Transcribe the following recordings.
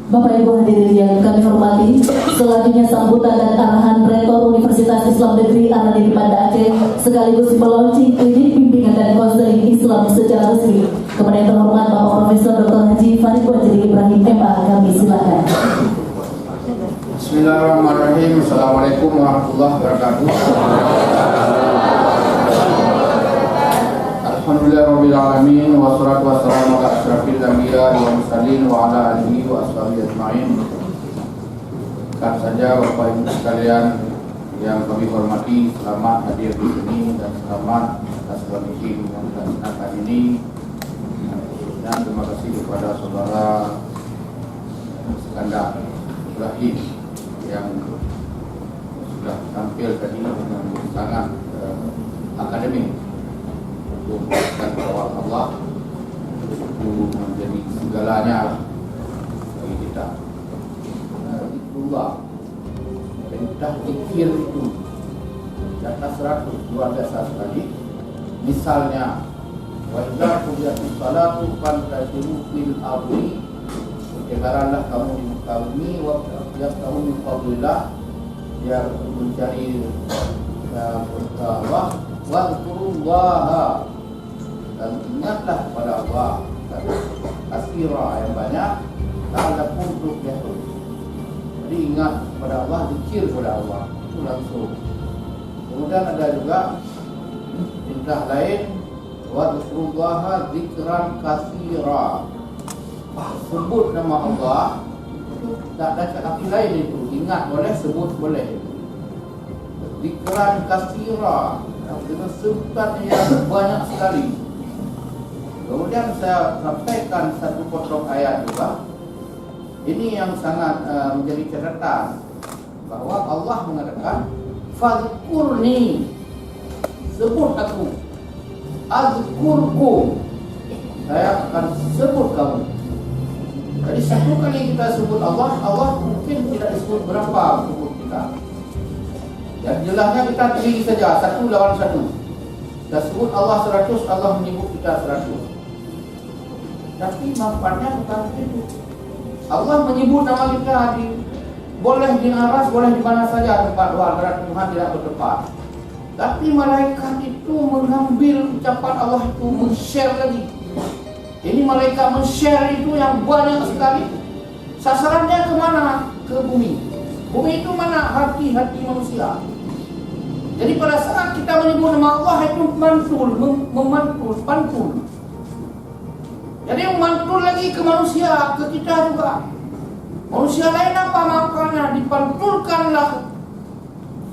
Bapak Ibu hadirin yang kami hormati, selanjutnya sambutan dan arahan Rektor Universitas Islam Negeri Al-Adil Banda Aceh sekaligus melaunching klinik bimbingan dan konseling Islam secara resmi. Kepada yang terhormat Bapak Profesor Dr. Haji Farid Wajdi Ibrahim MA, kami silakan. Bismillahirrahmanirrahim. Assalamualaikum warahmatullahi wabarakatuh. Alhamdulillahirabbil alamin wassalatu wassalamu ala asyrafil anbiya'i wal mursalin wa ala alihi wa ashabihi ajmain. Kan saja Bapak Ibu sekalian yang kami hormati, selamat hadir di sini dan selamat atas meeting yang dilaksanakan ini. Dan terima kasih kepada saudara Iskandar Ibrahim yang sudah tampil tadi dengan sangat akademik untuk mengatakan bahwa Allah itu menjadi segalanya bagi kita. Itulah perintah zikir itu di atas 100 luar biasa sekali. Misalnya, wa idza qudiyatis salatu fantashiru fil ardi, berjalanlah kamu di muka bumi, wa kamu min fadlillah, biar mencari Allah, wa dzkurullaha, dan ingatlah kepada Allah kasira yang banyak, la'allakum tuflihun. Jadi ingat kepada Allah, zikir kepada Allah itu langsung. Kemudian ada juga perintah lain, wa dzkurullaha dzikran katsira. Sebut nama Allah itu tak ada arti lain itu. Ingat boleh, sebut boleh. Dzikran katsira, dengan sebutan yang banyak sekali. Kemudian saya sampaikan satu potong ayat juga. Ini yang sangat menjadi catatan, bahwa Allah mengatakan fadhkurni, sebut aku, azkurkum, saya akan sebut kamu. Jadi satu kali kita sebut Allah, Allah mungkin tidak disebut berapa sebut kita. Dan jelasnya kita pilih saja, satu lawan satu. Kita sebut Allah 100, Allah menyebut kita 100. Tapi manfaatnya bukan itu. Allah menyebut nama kita boleh di aras, boleh di mana saja tempat luar, karena Tuhan tidak bertempat. Tapi malaikat itu mengambil ucapan Allah itu, men-share lagi. Ini malaikat men-share itu yang banyak sekali. Sasarannya kemana? Ke bumi. Bumi itu mana? Hati-hati manusia. Jadi pada saat kita menyebut nama Allah itu mantul, memantul, pantul. Jadi memantul lagi ke manusia, ke kita juga. Manusia lain apa makanya? Dipantulkanlah,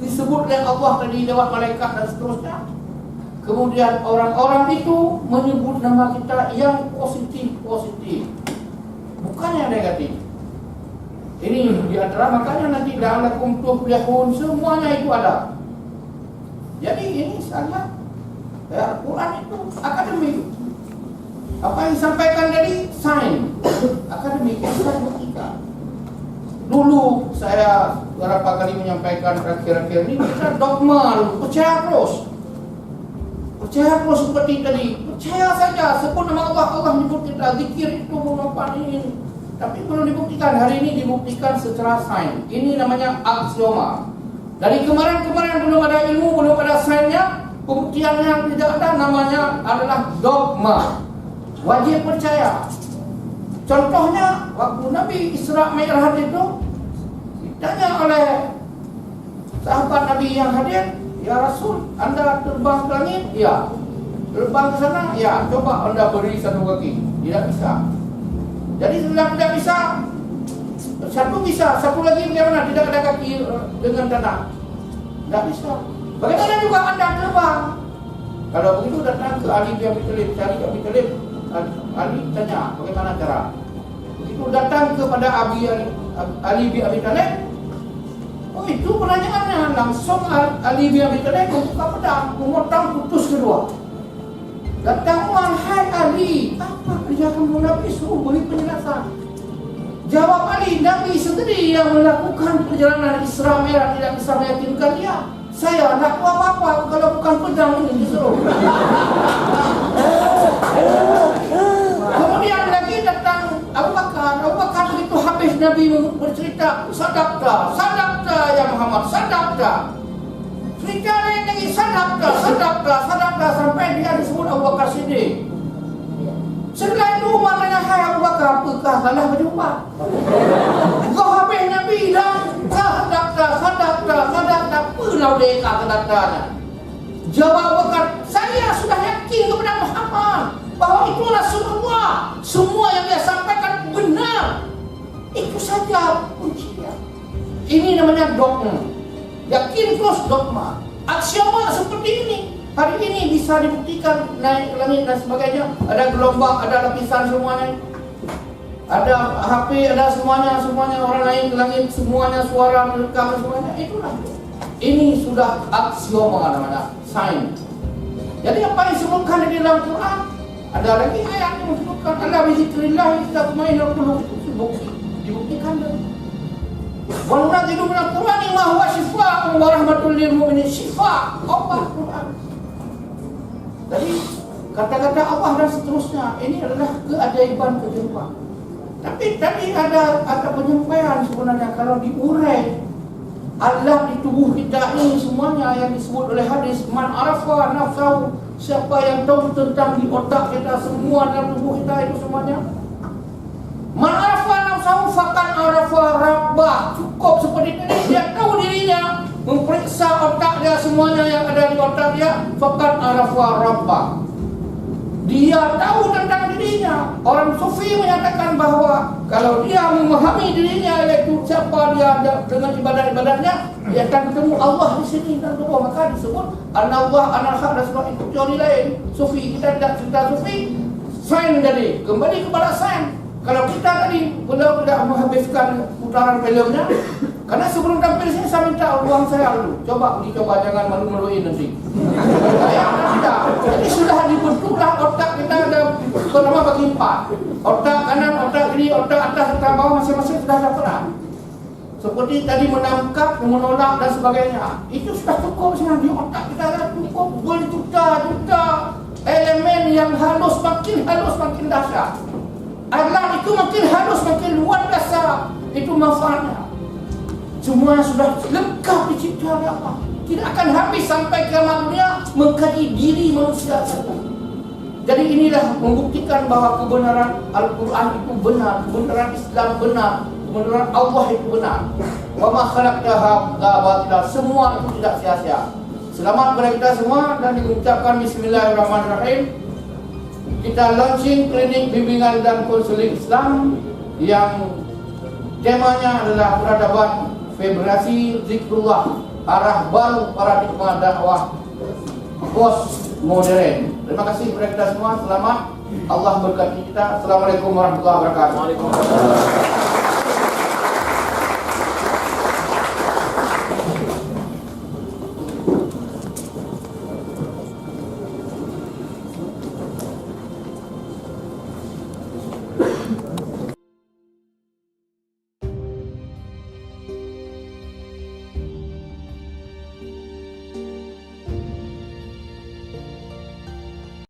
disebut oleh Allah tadi lewat malaikat dan seterusnya. Kemudian orang-orang itu menyebut nama kita yang positif-positif, bukan yang negatif. Ini di antara, makanya nanti la'allakum tuflihun, semuanya itu ada. Jadi ini sangat, Al-Quran itu akademik. Apa yang disampaikan tadi sains, akademik, kita buktikan. Dulu saya beberapa kali menyampaikan akhir-akhir ini, kita dogma dulu, percaya terus. Percaya terus seperti tadi, percaya saja, sebut nama Allah, Allah menyebut kita, zikir itu merupakan ini. Tapi belum dibuktikan, hari ini dibuktikan secara sains. Ini namanya aksioma. Dari kemarin-kemarin belum ada ilmu, belum ada sainsnya, pembuktian yang tidak ada namanya adalah dogma. Wajib percaya. Contohnya, waktu Nabi Isra Mi'raj itu ditanya oleh sahabat Nabi yang hadir, ya Rasul, Anda terbang ke langit? Ya. Terbang ke sana? Ya. Coba Anda beri satu kaki. Tidak bisa. Jadi sudah tidak bisa. Satu bisa, satu lagi bagaimana? Tidak ada kaki dengan tanah. Tidak bisa. Bagaimana juga Anda terbang? Kalau begitu datang ke Ali bin Abi Thalib, cari Abi Thalib. Ali tanya bagaimana cara. Begitu datang kepada Ali bin Abi Thalib, oh itu pertanyaannya, langsung Ali bin Abi Thalib membuka pedang, memotong putus kedua. Datang wahai Ali, apa kerja kamu? Nabi suruh beri penjelasan. Jawab Ali, Nabi sendiri yang melakukan perjalanan Isra Mi'raj tidak bisa meyakinkan dia. Saya nak tahu apa-apa kalau bukan pedang ini disuruh. Kemudian lagi datang Abu Bakar begitu habis Nabi bercerita, sadaqta, sadaqta ya Muhammad, sadaqta. Cerita lain lagi, sadaqta, sadaqta, sadaqta, sampai dia disebut Abu Bakar Siddiq. Setelah itu Umar tanya, hai Abu Bakar, apakah salah berjumpa? Kau habis Nabi dah, sadaqta, sadaqta, sadaqta, apalah mereka kata-katanya. Jawab Abu Bakar, saya sudah yakin kepada Muhammad bahawa itu Rasulullah. Semua yang dia sampaikan benar. Itu saja kuncinya. Ini namanya dogma. Yakin terus dogma. Aksioma seperti ini. Hari ini bisa dibuktikan naik ke langit dan sebagainya. Ada gelombang, ada lapisan semuanya. Ada HP, ada semuanya. Orang naik ke langit, semuanya suara merekam semuanya. Itulah. Ini sudah aksioma namanya. Sains. Jadi apa yang disebutkan di dalam Quran, ada lagi ayat yang disebutkan Allah bizikrillah tatma'innul qulub. Dibuktikan dan wala nadilu min al-Qur'ani ma huwa shifaa'un wa rahmatul lil mu'minin. Shifa' obat Quran. Jadi kata-kata Allah dan seterusnya ini adalah keajaiban kehidupan. Tapi tadi ada penyampaian sebenarnya kalau diurai Allah di tubuh kita ini semuanya yang disebut oleh hadis, man arafa nafsahu, siapa yang tahu tentang di otak kita semua dalam tubuh kita itu semuanya. Man arafa nafsahu faqad arafa rabbah. Cukup seperti ini, dia tahu dirinya, memperiksa otak dia semuanya yang ada di otak dia, faqad arafa rabbah. Dia tahu tentang dirinya. Orang sufi menyatakan bahawa kalau dia memahami dirinya, iaitu siapa dia dengan ibadat-ibadatnya, dia akan ketemu Allah di sini dan tubuh. Maka disebut Allah, An-Haq dan sebagainya. Itu teori lain. Sufi, kita tidak cerita sufi. Sains tadi, kembali kepada sains. Kalau kita tadi belum tidak menghabiskan putaran filmnya, karena sebelum tampil sini saya minta ruang saya dulu. Coba dicoba, jangan malu-maluin nanti. Saya tidak. Jadi sudah dibentuklah otak kita ada bernama bagi 4. Otak kanan, otak kiri, otak atas, otak bawah, masing-masing sudah ada peran. Seperti tadi menangkap, menolak dan sebagainya. Itu sudah cukup sebenarnya di otak kita ada cukup berjuta-juta elemen yang halus makin dahsyat. Alam itu makin halus, makin luar biasa. Itu manfaatnya. Semuanya sudah lengkap dicipta oleh Allah. Tidak akan habis sampai kiamat dunia mengkaji diri manusia saja. Jadi inilah membuktikan bahawa kebenaran Al-Quran itu benar, kebenaran Islam benar, kebenaran Allah itu benar. Wa ma khalaqnaha batila. Semua itu tidak sia-sia. Selamat kepada kita semua dan diucapkan bismillahirrahmanirrahim. Kita launching klinik bimbingan dan konseling Islam yang temanya adalah peradaban Federasi Zikrullah, arah baru paradigma dakwah postmodern. Terima kasih kepada kita semua. Selamat. Allah berkati kita. Assalamualaikum warahmatullahi wabarakatuh.